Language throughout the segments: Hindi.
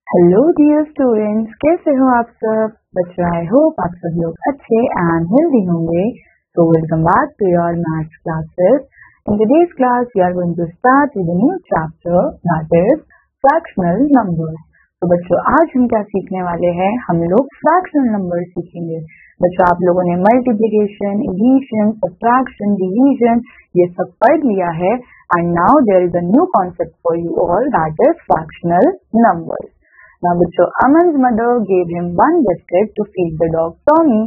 हेलो डियर स्टूडेंट्स, कैसे हो आप सब बच्चों। आई होप आप सब लोग अच्छे एंड हेल्दी होंगे। So welcome back to your maths classes. In today's class we are going to start with a new chapter, that is fractional numbers. तो बच्चों आज हम क्या सीखने वाले हैं, हम लोग fractional numbers सीखेंगे। बच्चों आप लोगों ने मल्टीप्लिकेशन, एडिशन, सब्ट्रैक्शन, डिवीजन ये सब पढ़ लिया है and now there is a new concept for you all, that is fractional numbers. Now बच्चों अमन's mother gave him one biscuit to feed the dog Tommy.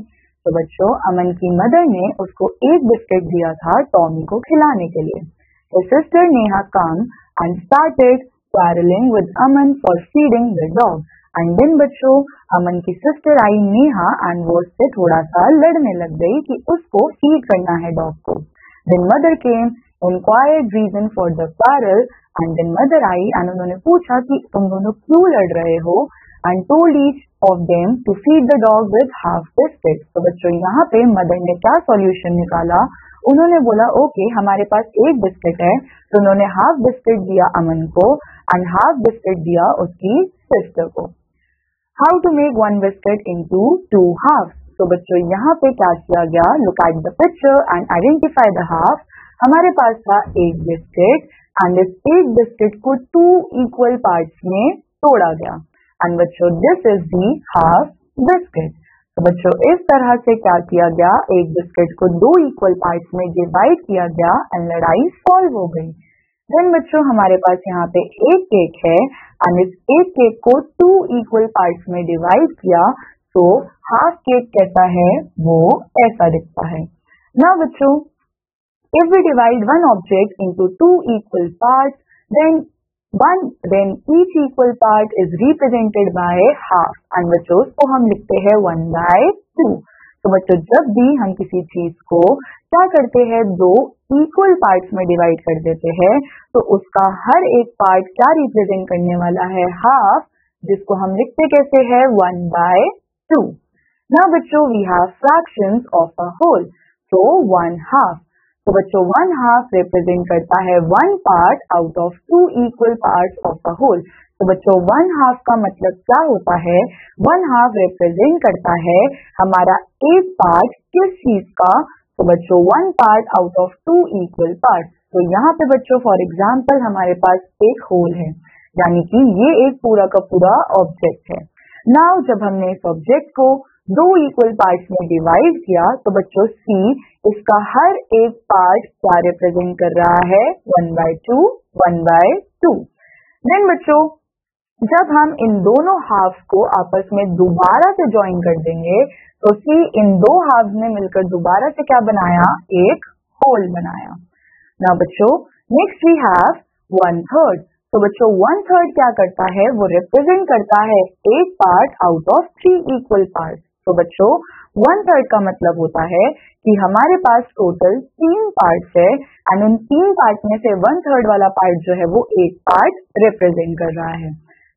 तो बच्चों अमन की मदर ने उसको एक बिस्किट दिया था टॉमी को खिलाने के लिए। His sister Neha came and started quarreling with Aman for feeding the dog. And then बच्चों अमन की सिस्टर आई नेहा एंड वो उससे थोड़ा सा लड़ने लग गई कि उसको फीड करना है डॉग को। Then mother came, inquired reason for the quarrel, and then mother I and उन्होंने पूछा कि तुम दोनों क्यों लड़ रहे हो, and told each of them to feed the dog with half biscuit. तो बच्चों यहाँ पे मदर ने क्या सॉल्यूशन निकाला, उन्होंने बोला ओके हमारे पास एक बिस्किट है, तो उन्होंने हाफ बिस्किट दिया अमन को एंड हाफ बिस्किट दिया उसकी सिस्टर को। How to make one biscuit into two half. तो बच्चों यहाँ पे क्या किया गया, look at the picture and identify the half. हमारे पास था एक बिस्किट एंड इस एक बिस्किट को टू इक्वल पार्ट्स में तोड़ा गया एंड बच्चों this is the half biscuit. तो बच्चों इस तरह से क्या किया गया, एक बिस्किट को दो इक्वल पार्ट्स में डिवाइड किया गया एंड लड़ाई सॉल्व हो गई। देन बच्चों हमारे पास यहाँ पे एक केक है एंड इस एक केक को टू इक्वल पार्ट्स में डिवाइड किया, तो हाफ केक कैसा है, वो ऐसा दिखता है ना बच्चों। If we divide one object into two equal parts, then each equal part is represented by half, and बच्चों उसको हम लिखते हैं 1/2। तो बच्चों जब भी हम किसी चीज को क्या करते हैं, दो इक्वल पार्ट्स में डिवाइड कर देते हैं, तो उसका हर एक पार्ट क्या रिप्रेजेंट करने वाला है, हाफ, जिसको हम लिखते कैसे हैं 1/2। Now बच्चों we have fractions of a whole, so 1/2। तो बच्चों 1/2 रिप्रेजेंट करता है one part out of two equal parts of a whole. तो बच्चों 1/2 का मतलब क्या होता है, 1/2 रिप्रेजेंट करता है हमारा एक पार्ट किस चीज का, तो बच्चों one part out of two equal part. तो यहाँ पे बच्चों फॉर एग्जाम्पल हमारे पास एक होल है, यानी कि ये एक पूरा का पूरा ऑब्जेक्ट है। नाउ जब हमने इस ऑब्जेक्ट को दो इक्वल पार्ट्स में डिवाइड किया, तो बच्चों सी इसका हर एक पार्ट क्या रिप्रेजेंट कर रहा है, 1/2 1/2। देन बच्चों जब हम इन दोनों हाफ को आपस में दोबारा से ज्वाइन कर देंगे, तो सी इन दो हाफ ने मिलकर दोबारा से क्या बनाया, एक होल बनाया। ना बच्चों नेक्स्ट वी हैव 1/3। तो बच्चों 1/3 क्या करता है, वो रिप्रेजेंट करता है एक part out of three equal part. तो बच्चों 1/3 का मतलब होता है कि हमारे पास टोटल 3 पार्ट्स है एंड उन 3 पार्ट में से 1/3 वाला पार्ट जो है वो एक पार्ट रिप्रेजेंट कर रहा है।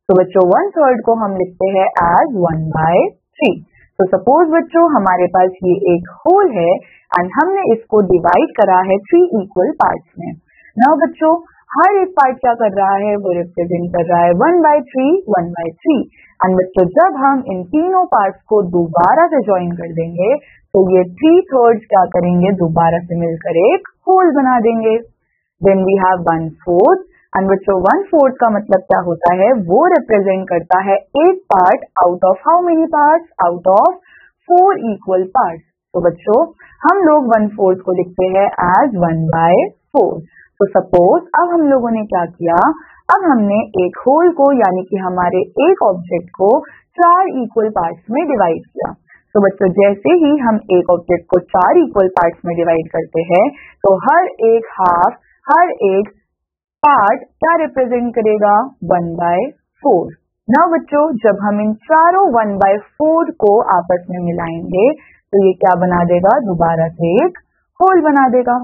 तो बच्चों 1/3 को हम लिखते हैं एज 1/3। तो सपोज बच्चों हमारे पास ये एक होल है एंड हमने इसको डिवाइड करा है 3 इक्वल पार्ट्स में। नाउ बच्चों हर एक पार्ट क्या कर रहा है, वो रिप्रेजेंट कर रहा है 1/3 1/3। एंड बच्चों जब हम इन तीनों पार्ट्स को दोबारा से ज्वाइन कर देंगे, तो ये 3/3 क्या करेंगे, दोबारा से मिलकर एक होल बना देंगे। देन वी हैव 1/4 एंड बच्चों 1/4 का मतलब क्या होता है, वो रिप्रेजेंट करता है एक part out of how many parts, out of 4 equal parts. तो बच्चों हम लोग 1/4 को लिखते हैं एज 1/4। तो सपोज अब हम लोगों ने क्या किया, अब हमने एक होल को यानी कि हमारे एक ऑब्जेक्ट को 4 इक्वल पार्ट्स में डिवाइड किया। तो बच्चों जैसे ही हम एक ऑब्जेक्ट को 4 इक्वल पार्ट्स में डिवाइड करते हैं, तो हर एक हाफ, हर एक पार्ट क्या रिप्रेजेंट करेगा, 1/4। ना बच्चों जब हम इन चारों 1/4 को आपस में मिलाएंगे, तो ये क्या बना देगा, दोबारा से एक होल बना देगा।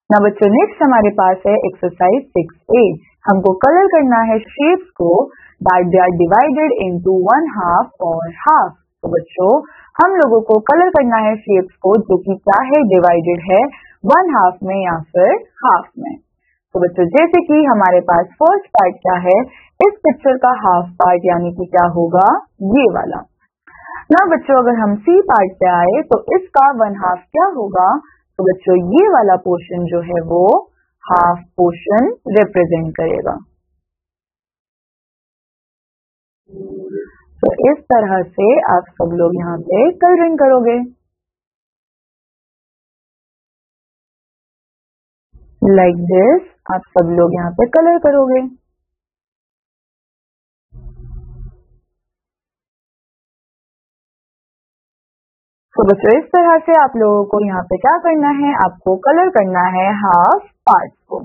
ना बच्चों नेक्स्ट हमारे पास है एक्सरसाइज 6A। हमको कलर करना है शेप्स को that they are divided into 1/2 और हाफ। तो बच्चों हम लोगों को कलर करना है शेप्स को जो कि क्या है, डिवाइडेड है 1/2 में या फिर हाफ में। तो बच्चों जैसे कि हमारे पास फर्स्ट पार्ट क्या है, इस पिक्चर का हाफ पार्ट यानी कि क्या होगा, ये वाला। ना बच्चों अगर हम सी पार्ट पे आए तो इसका 1/2 क्या होगा, तो बच्चों ये वाला पोर्शन जो है वो हाफ पोर्शन रिप्रेजेंट करेगा। तो इस तरह से आप सब लोग यहाँ पे कलरिंग करोगे। लाइक दिस आप सब लोग यहाँ पे कलर करोगे। तो बच्चों इस तरह से आप लोगों को यहाँ पे क्या करना है, आपको कलर करना है हाफ पार्ट को।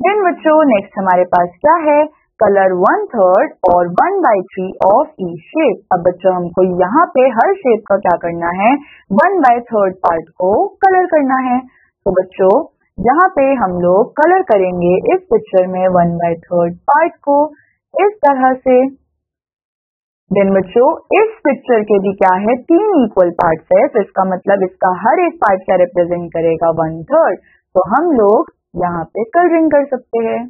देन बच्चों नेक्स्ट हमारे पास क्या है, कलर 1/3 और 1/3 ऑफ ईच शेप। अब बच्चों हमको यहाँ पे हर शेप का क्या करना है, 1/3 पार्ट को कलर करना है। तो बच्चों यहाँ पे हम लोग कलर करेंगे इस पिक्चर में 1/3 पार्ट को इस तरह से। देन बच्चों इस पिक्चर के भी क्या है, 3 इक्वल पार्ट्स है, तो इसका मतलब इसका हर एक पार्ट क्या रिप्रेजेंट करेगा, 1/3। तो हम लोग यहाँ पे कलरिंग कर सकते हैं।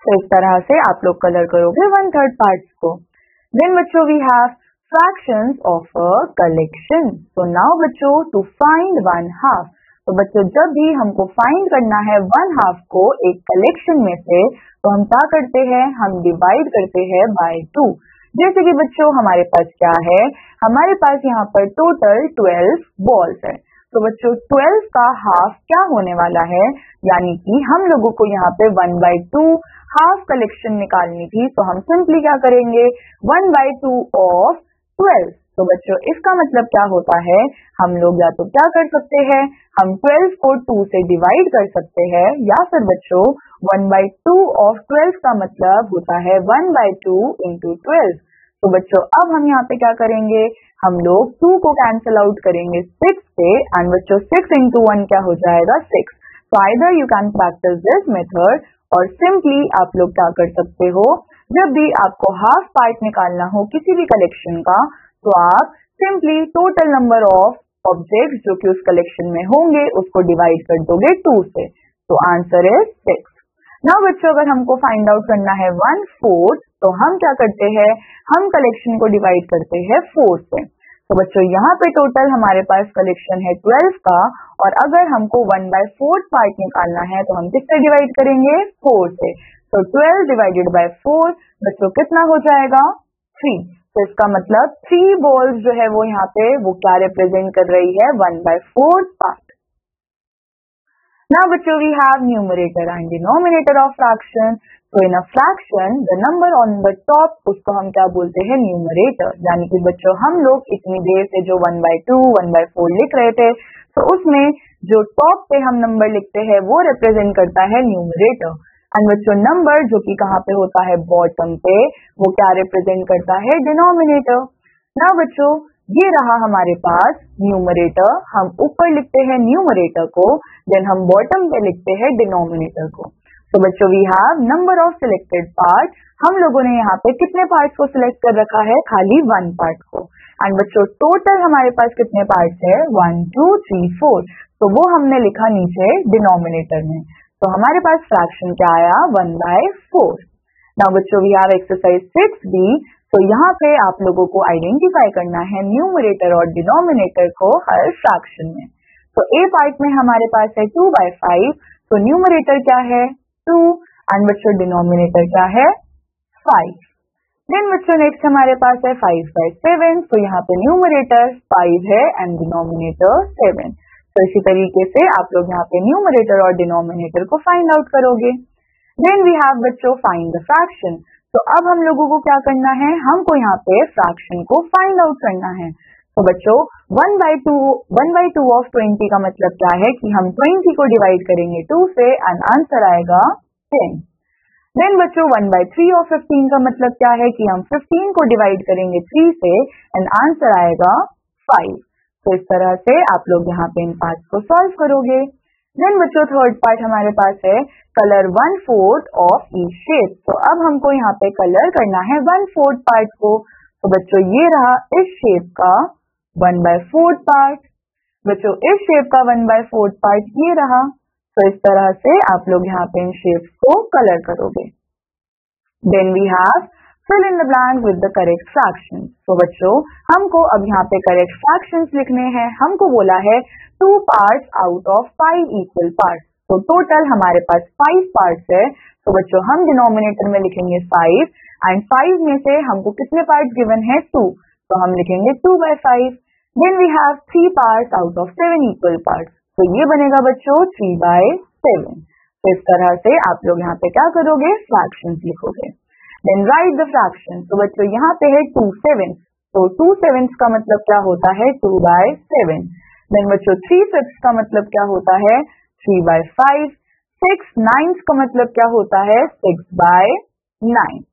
तो इस तरह से आप लोग कलर करोगे 1/3 पार्ट्स को। देन बच्चों we have fractions of a collection. तो नाउ बच्चों टू फाइंड 1/2। तो बच्चों जब भी हमको फाइंड करना है 1/2 को एक कलेक्शन में से, तो हम क्या करते हैं, हम डिवाइड करते हैं बाय 2। जैसे कि बच्चों हमारे पास क्या है, हमारे पास यहाँ पर टोटल 12 बॉल्स है। तो बच्चों 12 का हाफ क्या होने वाला है, यानी कि हम लोगों को यहाँ पे 1/2 हाफ कलेक्शन निकालनी थी। तो हम सिंपली क्या करेंगे, 1/2 ऑफ 12। तो बच्चों इसका मतलब क्या होता है, हम लोग या तो क्या कर सकते हैं, हम 12 को 2 से डिवाइड कर सकते हैं, या फिर बच्चों 1/2 ऑफ 12 का मतलब होता है 1/2 into 12। तो बच्चों अब हम यहाँ पे क्या करेंगे, हम लोग 2 को कैंसिल आउट करेंगे 6 से, एंड बच्चों 6 into 1 क्या हो जाएगा, 6। तो either you can practice this method, और सिंपली आप लोग क्या कर सकते हो, जब भी आपको हाफ पार्ट निकालना हो किसी भी कलेक्शन का, तो आप simply total number of objects जो कि उस कलेक्शन में होंगे उसको डिवाइड कर दोगे 2 से। तो आंसर इज 6। नाउ बच्चों अगर हमको फाइंड आउट करना है 1/4, तो हम क्या करते हैं, हम कलेक्शन को डिवाइड करते हैं 4 से। तो बच्चों यहाँ पे टोटल हमारे पास कलेक्शन है 12 का, और अगर हमको 1/4 पार्ट निकालना है तो हम किससे डिवाइड करेंगे, 4 से। तो 12 डिवाइडेड बाय 4 बच्चों कितना हो जाएगा, 3। तो इसका मतलब 3 बॉल्स जो है वो यहाँ पे वो क्या रिप्रेजेंट कर रही है, 1/4 पार्ट। Now बच्चों we have numerator and denominator of fraction. So in a fraction the number on the top उसको हम क्या बोलते हैं, न्यूमरेटर। यानी कि बच्चों हम लोग इतनी देर से जो 1/2 1/4 लिख रहे थे, तो उसमें जो टॉप पे हम नंबर लिखते हैं वो रिप्रेजेंट करता है न्यूमरेटर, एंड बच्चों नंबर जो कि कहाँ पे होता है, बॉटम पे, वो क्या रिप्रेजेंट करता है, डिनोमिनेटर। ना बच्चों ये रहा हमारे पास न्यूमरेटर, हम ऊपर लिखते हैं न्यूमरेटर को, देन हम बॉटम पे लिखते हैं डिनोमिनेटर को। तो बच्चों we have number of selected part, हम लोगों ने यहाँ पे कितने पार्ट्स को सिलेक्ट कर रखा है, खाली 1 पार्ट को। एंड बच्चों टोटल हमारे पास कितने पार्ट्स है, 1 2 3 4। तो वो हमने लिखा नीचे डिनोमिनेटर में। तो हमारे पास फ्रैक्शन क्या आया, 1/4। नाउ बच्चों वी हैव एक्सरसाइज 6B। तो यहाँ पे आप लोगों को आइडेंटिफाई करना है न्यूमरेटर और डिनोमिनेटर को हर फ्रैक्शन में। तो ए पार्ट में हमारे पास है 2/5। तो न्यूमरेटर क्या है, 2, एंड बच्चों डिनोमिनेटर क्या है, 5। देन बच्चों नेक्स्ट हमारे पास है 5/7। तो यहाँ पे न्यूमरेटर 5 है एंड डिनोमिनेटर 7। तो इसी तरीके से आप लोग यहाँ पे न्यूमरेटर और डिनोमिनेटर को फाइंड आउट करोगे। देन वी हैव बच्चों फाइंड द फ्रैक्शन। तो अब हम लोगों को क्या करना है, हमको यहाँ पे फ्रैक्शन को फाइंड आउट करना है। तो बच्चों 1/2 ऑफ 20 का मतलब क्या है कि हम 20 को डिवाइड करेंगे 2 से, एंड आंसर आएगा 10। देन बच्चों 1/3 ऑफ 15 का मतलब क्या है कि हम 15 को डिवाइड करेंगे 3 से, एंड आंसर आएगा 5। तो इस तरह से आप लोग यहाँ पे इन पार्ट्स को सॉल्व करोगे। देन बच्चों थर्ड पार्ट हमारे पास है कलर 1/4 ऑफ ईच शेप। तो अब हमको यहाँ पे कलर करना है 1/4 पार्ट को। तो बच्चों ये रहा इस शेप का 1/4 पार्ट, बच्चों इस शेप का 1/4 पार्ट ये रहा। तो इस तरह से आप लोग यहाँ पे इन शेप्स को कलर करोगे। Then we have fill in the blank with the correct fractions. तो बच्चों हमको अब यहाँ पे correct fractions लिखने हैं. हमको बोला है 2 parts out of 5 equal parts. तो टोटल हमारे पास 5 पार्ट्स है. तो बच्चों हम डिनोमिनेटर में लिखेंगे 5 एंड 5 में से हमको कितने पार्ट्स गिवन है 2. तो हम लिखेंगे 2/5. Then we have 3 parts out of 7 equal parts. तो ये बनेगा बच्चों 3/7. तो इस तरह से आप लोग यहाँ पे क्या करोगे, फ्रैक्शंस लिखोगे. Then write the fraction. तो बच्चों यहाँ पे है 2/7. तो 2/7 का मतलब क्या होता है 2/7. देन बच्चों 3/5 का मतलब क्या होता है 3/5. 6/9 का मतलब क्या होता है 6/9.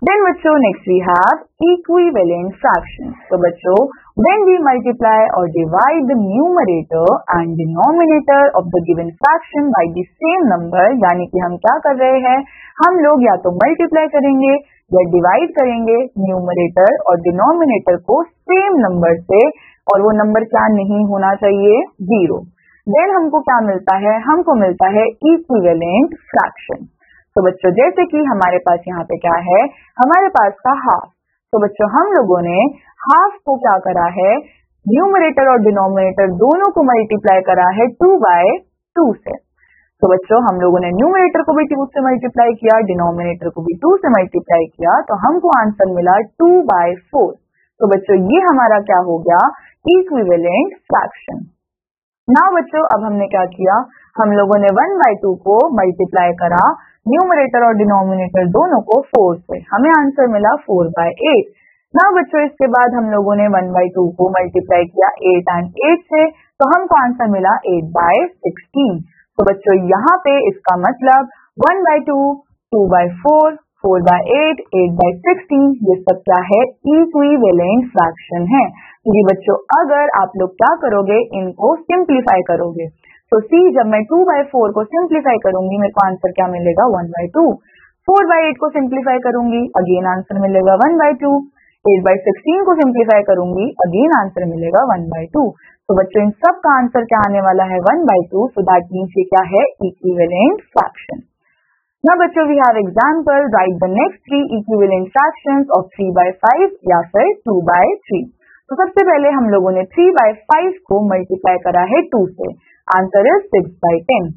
Then बच्चों next we have equivalent fractions. तो बच्चों when we multiply or divide the numerator and denominator of the given fraction by the same number, यानी कि हम क्या कर रहे हैं, हम लोग या तो मल्टीप्लाई करेंगे या डिवाइड करेंगे न्यूमरेटर और डिनोमिनेटर को सेम नंबर से, और वो नंबर क्या नहीं होना चाहिए 0. देन हमको क्या मिलता है, हमको मिलता है इक्विवेलेंट फ्रैक्शन. तो बच्चों जैसे कि हमारे पास यहाँ पे क्या है, हमारे पास था हाफ. तो बच्चों हम लोगों ने हाफ को क्या करा है, न्यूमरेटर और डिनोमिनेटर दोनों को मल्टीप्लाई करा है 2/2 से. तो बच्चों हम लोगों ने न्यूमरेटर को भी 2 से मल्टीप्लाई किया, डिनोमिनेटर को भी 2 से मल्टीप्लाई किया, तो हमको आंसर मिला 2/4. तो बच्चों ये हमारा क्या हो गया, इक्विवेलेंट फ्रैक्शन. ना बच्चों अब हमने क्या किया, हम लोगों ने 1/2 को मल्टीप्लाई करा न्यूमरेटर और डिनोमिनेटर दोनों को 4 से, हमें आंसर मिला 4/8. ना बच्चों इसके बाद हम लोगों ने 1/2 को मल्टीप्लाई किया 8 एंड 8 से, तो हमको आंसर मिला 8/16. तो बच्चों यहाँ पे इसका मतलब 1/2, 2/4, 4/8, 8/16 ये सब क्या है, इक्विवेलेंट फ्रैक्शन है. क्योंकि बच्चों अगर आप लोग क्या करोगे, इनको सिंप्लीफाई करोगे, तो सी जब मैं 2/4 को सिंप्लीफाई करूंगी मेरे को आंसर क्या मिलेगा 1/2. 4/8 को सिंप्लीफाई करूंगी अगेन आंसर मिलेगा 1/2. 8/16 को सिंप्लीफाई करूंगी अगेन आंसर मिलेगा 1/2. तो बच्चों इन सब का आंसर क्या आने वाला है 1/2. सो दैट मीन्स ये क्या है, इक्विवेलेंट फ्रैक्शन. Now बच्चों we have example, write the next 3 equivalent fractions of 3/5 या फिर 2/3. तो सबसे पहले हम लोगों ने 3/5 को मल्टीप्लाई करा है 2 से, answer is 6/10.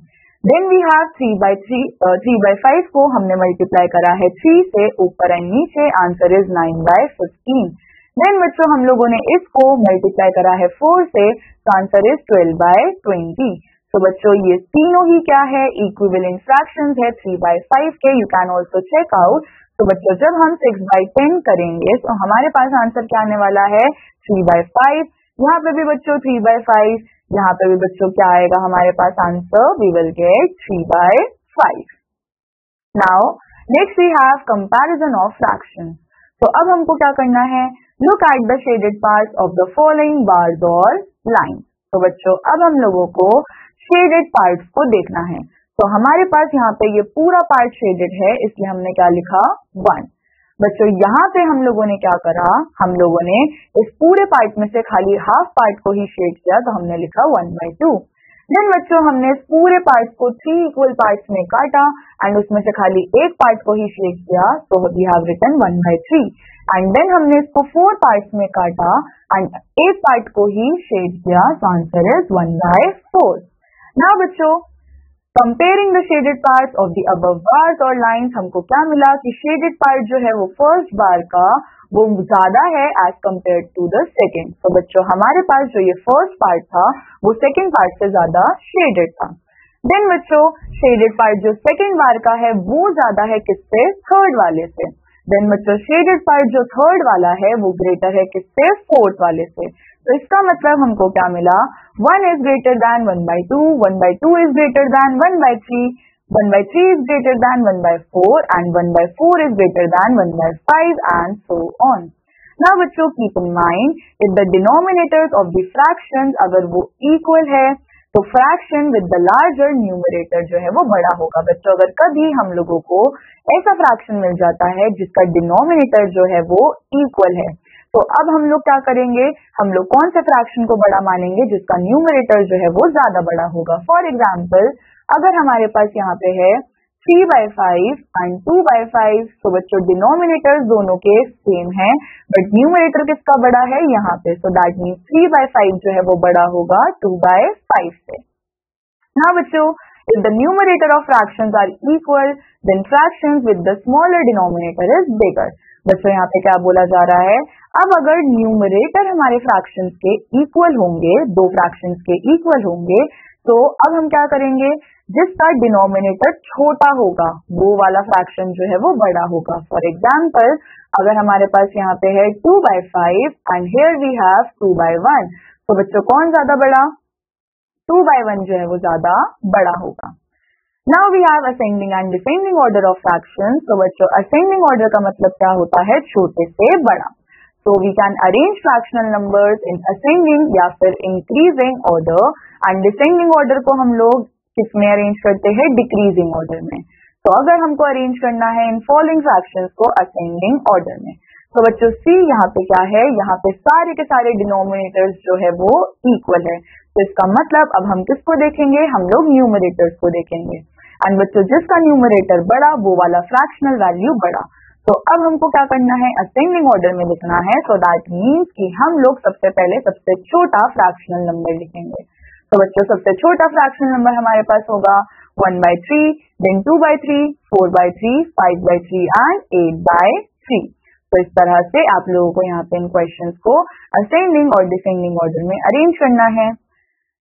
Then we have 3/5 को हमने मल्टीप्लाई करा है 3 से ऊपर एंड नीचे, आंसर इज 9/15. देन बच्चों हम लोगों ने इसको मल्टीप्लाई करा है 4 से, तो आंसर इज 12/20. तो बच्चों ये तीनों ही क्या है, इक्विवेलेंट फ्रैक्शंस है 3/5 के. You can also check out. तो बच्चों जब हम 6/10 करेंगे तो हमारे पास आंसर क्या आने वाला है 3/5. यहाँ पे भी बच्चों 3/5, यहाँ पे भी बच्चों क्या आएगा हमारे पास answer, we will get 3/5. Now next we have comparison of fractions. तो अब हमको क्या करना है, look at the shaded parts of the following bars और लाइंस. तो बच्चों अब हम लोगों को शेडेड पार्ट्स को देखना है. तो हमारे पास यहाँ पे ये पूरा पार्ट शेडेड है, इसलिए हमने क्या लिखा 1. बच्चों यहाँ पे हम लोगों ने क्या करा, हम लोगों ने इस पूरे पार्ट में से खाली हाफ पार्ट को ही शेड किया, तो हमने लिखा 1/2. देन बच्चों हमने इस पूरे पार्ट को 3 इक्वल पार्ट्स में काटा एंड उसमें से खाली एक पार्ट को ही शेड किया, तो we have written 1/3. And then हमने इसको 4 पार्ट्स में काटा एंड एक पार्ट को ही शेड किया, तो आंसर इज 1/4. नाउ बच्चों comparing the shaded parts of the above bars और लाइंस, हमको क्या मिला कि शेडेड पार्ट जो है वो फर्स्ट बार का वो ज्यादा है as compare to the second. तो बच्चों हमारे पास जो ये फर्स्ट पार्ट था वो सेकेंड पार्ट से ज्यादा शेडेड था. देन बच्चों शेडेड पार्ट जो सेकेंड बार का है वो ज्यादा है किससे, थर्ड वाले से. देन बच्चों शेडेड पार्ट जो थर्ड वाला है वो ग्रेटर है किससे, फोर्थ वाले से. तो इसका मतलब हमको क्या मिला, 1 is greater than 1/2, 1/2 is greater than 1/3, 1/3 is greater than 1/4 and 1/4 is greater than 1/5 and so on. Now बच्चों keep in mind if the denominators of the fractions अगर वो equal है तो fraction with the larger numerator जो है वो बड़ा होगा. बच्चों अगर कभी हम लोगों को ऐसा fraction मिल जाता है जिसका denominator जो है वो equal है, तो अब हम लोग क्या करेंगे, हम लोग कौन से फ्रैक्शन को बड़ा मानेंगे जिसका न्यूमरेटर जो है वो ज्यादा बड़ा होगा. फॉर एग्जाम्पल अगर हमारे पास यहाँ पे है 3/5 एंड 2/5। तो बच्चों डिनोमिनेटर्स दोनों के सेम है, बट न्यूमरेटर किसका बड़ा है यहाँ पे, सो दैट मीन्स 3/5 जो है वो बड़ा होगा 2/5 से। Now बच्चों, if the numerator of fractions are equal, then fractions with the smaller denominator is bigger। बच्चों यहाँ पे क्या बोला जा रहा है, अब अगर न्यूमरेटर हमारे फ्रैक्शंस के इक्वल होंगे, दो फ्रैक्शंस के इक्वल होंगे, तो अब हम क्या करेंगे, जिसका डिनोमिनेटर छोटा होगा वो वाला फ्रैक्शन जो है वो बड़ा होगा। फॉर एग्जाम्पल, अगर हमारे पास यहाँ पे है 2/5 एंड हियर वी हैव 2/1, तो बच्चों कौन ज्यादा बड़ा, 2/1 जो है वो ज्यादा बड़ा होगा। Now we have ascending and descending order of fractions. तो बच्चों असेंडिंग ऑर्डर का मतलब क्या होता है, छोटे से बड़ा। So we can arrange fractional numbers in ascending या फिर increasing order, and descending order को हम लोग किसमें अरेंज करते हैं, डिक्रीजिंग ऑर्डर में। तो अगर हमको अरेंज करना है इन फॉलोइंग फ्रैक्शंस को असेंडिंग ऑर्डर में, तो बच्चों सी यहाँ पे क्या है, यहाँ पे सारे के सारे डिनोमिनेटर्स जो है वो इक्वल है। तो इसका मतलब अब हम किसको देखेंगे, हम लोग न्यूमरेटर्स को देखेंगे। एंड बच्चों जिसका न्यूमरेटर बड़ा वो वाला फ्रैक्शनल वैल्यू बड़ा। तो अब हमको क्या करना है, असेंडिंग ऑर्डर में लिखना है। सो दैट मीन्स कि हम लोग सबसे पहले सबसे छोटा फ्रैक्शनल नंबर लिखेंगे। तो बच्चों सबसे छोटा फ्रैक्शनल नंबर हमारे पास होगा 1/3, देन 2/3, 4/3, 5/3 एंड 8/3। तो इस तरह से आप लोगों को यहाँ पे इन क्वेश्चंस को असेंडिंग और डिसेंडिंग ऑर्डर में अरेंज करना है।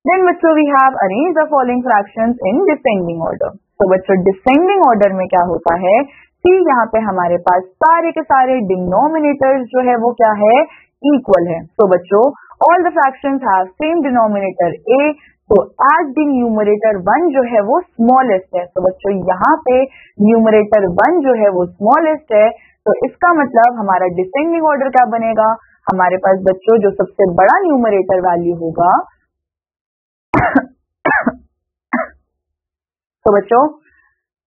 देन बच्चों we have arrange the following fractions in descending order. तो बच्चों डिसेंडिंग ऑर्डर में क्या होता है, कि यहाँ पे हमारे पास सारे के सारे डिनोमिनेटर्स जो है वो क्या है, इक्वल है। तो बच्चों all the fractions have same denominator a, तो एज द न्यूमरेटर 1 जो है वो स्मॉलेस्ट है। तो बच्चों यहाँ पे न्यूमरेटर 1 जो है वो स्मॉलेस्ट है, तो इसका मतलब हमारा डिसेंडिंग ऑर्डर क्या बनेगा, हमारे पास बच्चों जो सबसे बड़ा न्यूमरेटर वैल्यू होगा तो बच्चों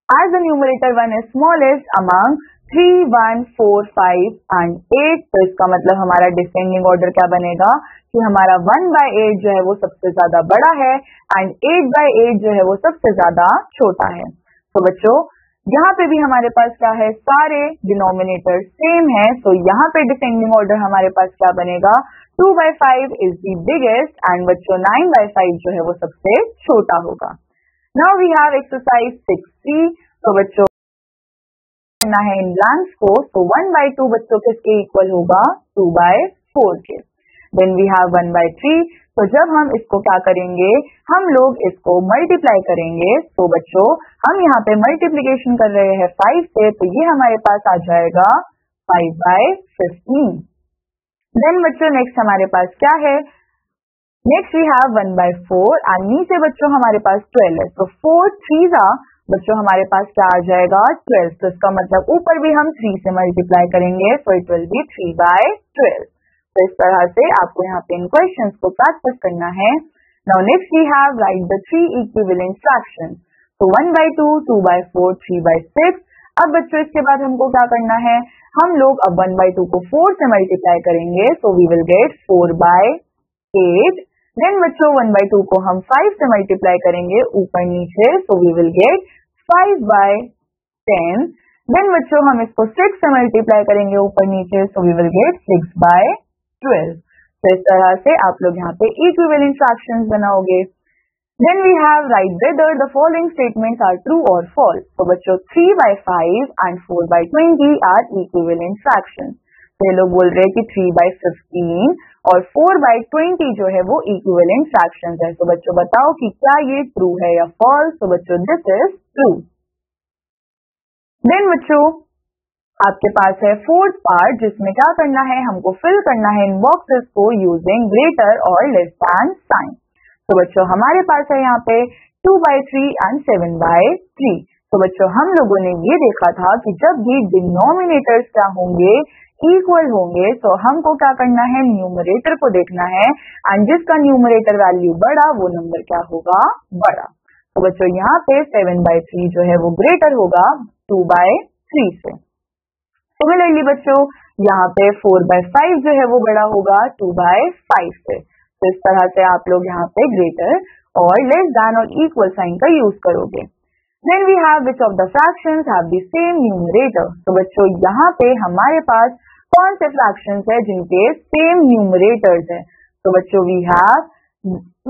as the numerator 1 is smallest among 3, 1, 4, 5 and 8, तो इसका मतलब हमारा डिसेंडिंग ऑर्डर क्या बनेगा कि हमारा 1/8 जो है वो सबसे ज्यादा बड़ा है एंड 8/8 जो है वो सबसे ज्यादा छोटा है। तो बच्चों यहाँ पे भी हमारे पास क्या है, सारे डिनोमिनेटर सेम है। तो यहाँ पे डिसेंडिंग ऑर्डर हमारे पास क्या बनेगा, 2/5 इज द बिगेस्ट एंड बच्चों 9/5 जो है वो सबसे छोटा होगा। Now we have exercise 6C। तो बच्चों करना है इन ब्लैंक्स को, तो 1/2 बच्चों किसके इक्वल होगा, 2/4 के। Then we have 1/3। तो जब हम इसको क्या करेंगे, हम लोग इसको मल्टीप्लाई करेंगे। तो बच्चों हम यहाँ पे मल्टीप्लीकेशन कर रहे हैं 5 से, तो ये हमारे पास आ जाएगा 5/15। देन बच्चों नेक्स्ट हमारे पास क्या है, नेक्स्ट वी हैव 1/4 एंड नीचे बच्चों हमारे पास 12 है। तो 4 3 बच्चों हमारे पास क्या आ जाएगा, 12। तो इसका मतलब ऊपर भी हम 3 से मल्टीप्लाई करेंगे, सो इट विल बी 3/12। तो इस तरह से आपको यहाँ पे इन क्वेश्चंस को प्रैक्टिस करना है। Now next we have write the 3 equivalent fractions. तो 1/2, 2/4, 3/6। अब बच्चों इसके बाद हमको क्या करना है, हम लोग अब 1/2 को 4 से मल्टीप्लाई करेंगे, so we will get 4/8। Then बच्चों 1/2 को हम 5 से मल्टीप्लाई करेंगे ऊपर नीचे, so we will get 5/10। Then बच्चों हम इसको 6 से मल्टीप्लाई करेंगे ऊपर नीचे, सो वी विल गेट 6/12। तो इस तरह से आप लोग यहाँ पे इक्विवेलेंट फ्रैक्शंस बनाओगे। Then we have write whether the following statements are true और फॉल्स। तो बच्चों 3/5 एंड 4/20 आर इक्विवेलेंट फ्रैक्शंस। तो ये लोग बोल रहे हैं कि 3/15 और 4/20 जो है वो इक्विवेलेंट फ्रैक्शंस है। तो बच्चों बताओ कि क्या ये ट्रू है या फॉल्स। तो बच्चों दिस इज ट्रू। देन बच्चों आपके पास है फोर्थ पार्ट, जिसमें क्या करना है, हमको फिल करना है इन बॉक्सेस को यूजिंग ग्रेटर और लेस देन साइन। तो बच्चों हमारे पास है यहाँ पे 2/3 एंड 7/3। तो बच्चों हम लोगों ने ये देखा था कि जब भी डिनोमिनेटर्स क्या होंगे, इक्वल होंगे, तो हमको क्या करना है, न्यूमरेटर को देखना है एंड जिसका न्यूमरेटर वैल्यू बड़ा वो नंबर क्या होगा, बड़ा। तो बच्चों यहाँ पे 7/3 जो है वो ग्रेटर होगा 2/3 से। सिमिलरली बच्चों यहाँ पे 4/5 जो है वो बड़ा होगा 2/5 से। तो इस तरह से आप लोग यहाँ पे ग्रेटर और लेस देन और इक्वल साइन का यूज करोगे। Then we have which of the fractions have the same numerator. तो बच्चों यहाँ पे हमारे पास कौन से fractions है जिनके same numerators है. तो बच्चों we have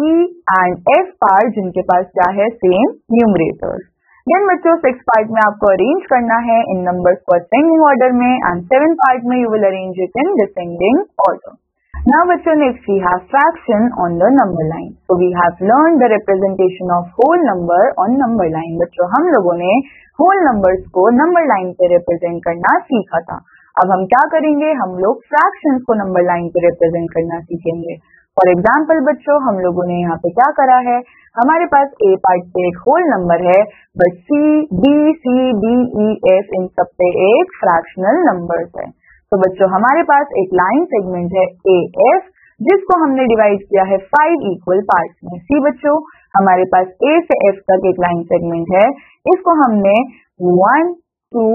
E and F part जिनके पास क्या है same numerators. Then बच्चों 6 part में आपको arrange करना है in numbers को ascending order में and 7 part में you will arrange it in descending order. Now बच्चों next we have fraction on the number line. So we have learned the representation of whole number on number line. बच्चों हम लोगों ने whole numbers को number line पे represent करना सीखा था. अब हम क्या करेंगे, हम लोग fractions को number line पे represent करना सीखेंगे. For example बच्चों हम लोगों ने यहाँ पे क्या करा है, हमारे पास A part पे एक whole number है, but C, B, C, D, E, F इन सब पे एक fractional numbers है. तो बच्चों हमारे पास एक लाइन सेगमेंट है AF जिसको हमने डिवाइड किया है 5 इक्वल पार्ट्स में. सी बच्चों हमारे पास A से F तक एक लाइन सेगमेंट है, इसको हमने 1, 2,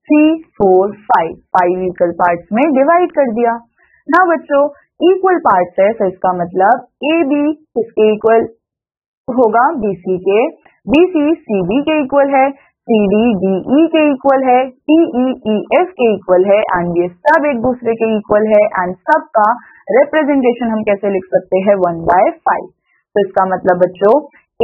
3, 4, 5 इक्वल पार्ट्स में डिवाइड कर दिया. ना बच्चों इक्वल पार्ट्स है तो इसका मतलब AB किसके इक्वल होगा, BC के, BC CB के इक्वल है, CD DE के इक्वल है, TE EF के इक्वल है एंड ये सब एक दूसरे के इक्वल है एंड सबका रिप्रेजेंटेशन हम कैसे लिख सकते हैं 1/5. तो इसका मतलब बच्चों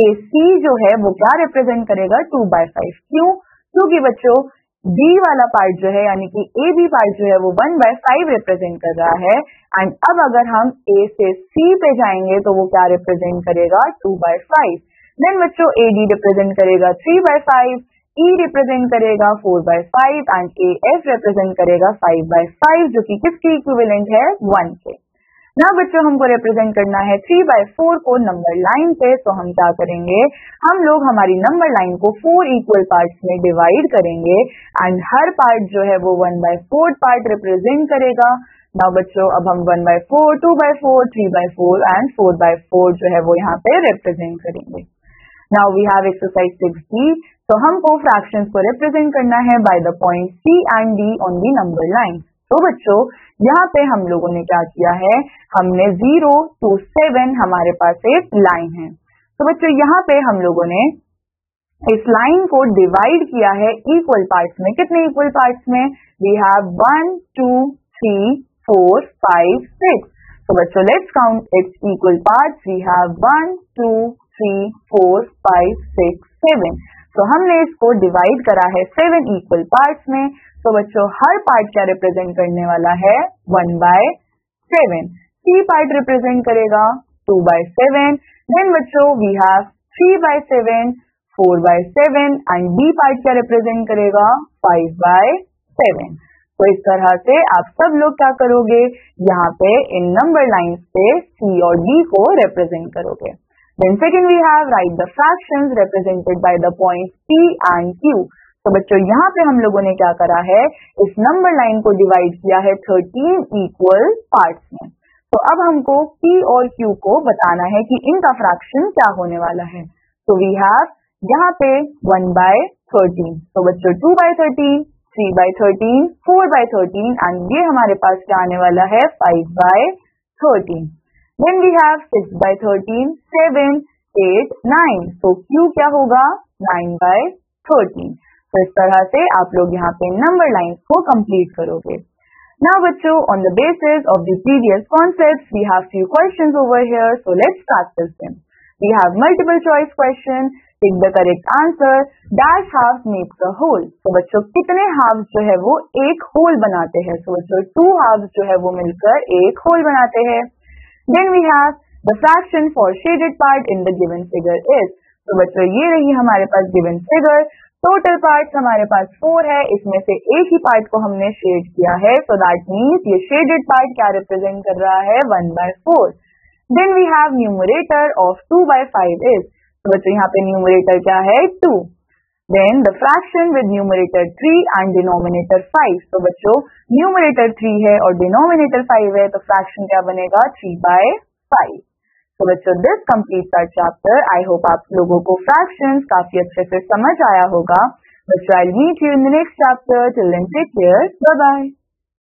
AC जो है वो क्या रिप्रेजेंट करेगा 2/5. क्यों, क्योंकि बच्चों B वाला पार्ट जो है यानी कि AB पार्ट जो है वो 1/5 रिप्रेजेंट कर रहा है एंड अब अगर हम A से C पे जाएंगे तो वो क्या रिप्रेजेंट करेगा 2/5. देन बच्चों AD रिप्रेजेंट करेगा 3/5, E रिप्रेजेंट करेगा 4/5 एंड AF रिप्रेजेंट करेगा 5/5 जो कि किसके इक्विवेलेंट है 1 के. ना बच्चों हमको रिप्रेजेंट करना है 3/4 को नंबर लाइन पे, तो हम क्या करेंगे, हम लोग हमारी नंबर लाइन को 4 इक्वल पार्ट्स में डिवाइड करेंगे एंड हर पार्ट जो है वो 1/4 पार्ट रिप्रेजेंट करेगा. ना बच्चों अब हम 1/4, 2/4, 3/4 एंड 4/4 जो है वो यहाँ पे रिप्रेजेंट करेंगे. Now we have exercise 6B. तो हमको फ्रैक्शंस को रिप्रेजेंट करना है by the point C and D on the number line. तो बच्चों यहाँ पे हम लोगों ने क्या किया है, हमने 0 to 7 हमारे पास एक लाइन है. तो बच्चों यहाँ पे हम लोगों ने इस लाइन को डिवाइड किया है इक्वल पार्ट्स में. कितने इक्वल पार्ट्स में, वी हैव 1, 2, 3, 4, 5, 6. तो बच्चों let's count its equal parts. We have 1, 2, 3, 4, 5, 6, 7. तो हमने इसको डिवाइड करा है 7 इक्वल पार्ट्स में. तो बच्चों हर पार्ट क्या रिप्रेजेंट करने वाला है 1/7. C पार्ट रिप्रेजेंट करेगा 2/7. देन बच्चों we have 3/7, 4/7 and D part क्या रिप्रेजेंट करेगा 5/7. तो इस तरह से आप सब लोग क्या करोगे, यहाँ पे इन नंबर लाइंस पे C और D को रिप्रेजेंट करोगे. Then second we have write the fractions represented by the points P and Q. तो बच्चों यहाँ पे हम लोगों ने क्या करा है, इस नंबर लाइन को डिवाइड किया है 13 इक्वल पार्ट्स में. तो अब हमको P और Q को बताना है कि इनका फ्रैक्शन क्या होने वाला है. तो वी हैव यहाँ पे 1/13. तो बच्चों 2/13, 3/13, 4/13 एंड ये हमारे पास क्या आने वाला है 5/13. Then we have 6/13, 7, 8, 9. तो Q क्या होगा 9/13. तो इस तरह से आप लोग यहाँ पे नंबर लाइंस को कंप्लीट करोगे. Now बच्चों on the basis of the previous concepts we have few questions over here, so let's practice them. We have multiple choice question. Pick the correct answer. Dash halves makes a whole. तो बच्चों कितने halves जो है वो एक whole बनाते हैं. तो बच्चों 2 halves जो है वो मिलकर एक whole बनाते हैं. Then we have the fraction for shaded part in the given figure is. तो बच्चों ये रही हमारे पास given figure. टोटल पार्ट्स हमारे पास 4 है, इसमें से एक ही पार्ट को हमने शेड किया है. So that means ये shaded part क्या रिप्रेजेंट कर रहा है 1/4. Then we have numerator of 2/5 is. तो बच्चों यहाँ पे न्यूमरेटर क्या है 2. Then the fraction with numerator 3 and denominator 5. तो बच्चों न्यूमरेटर 3 है और डिनोमिनेटर 5 है, तो फ्रैक्शन क्या बनेगा 3/5. तो बच्चों this completes our chapter. I hope आप लोगों को फ्रैक्शंस काफी अच्छे से समझ आया होगा. बच्चों I will meet you in the next chapter. Till then take care, bye bye.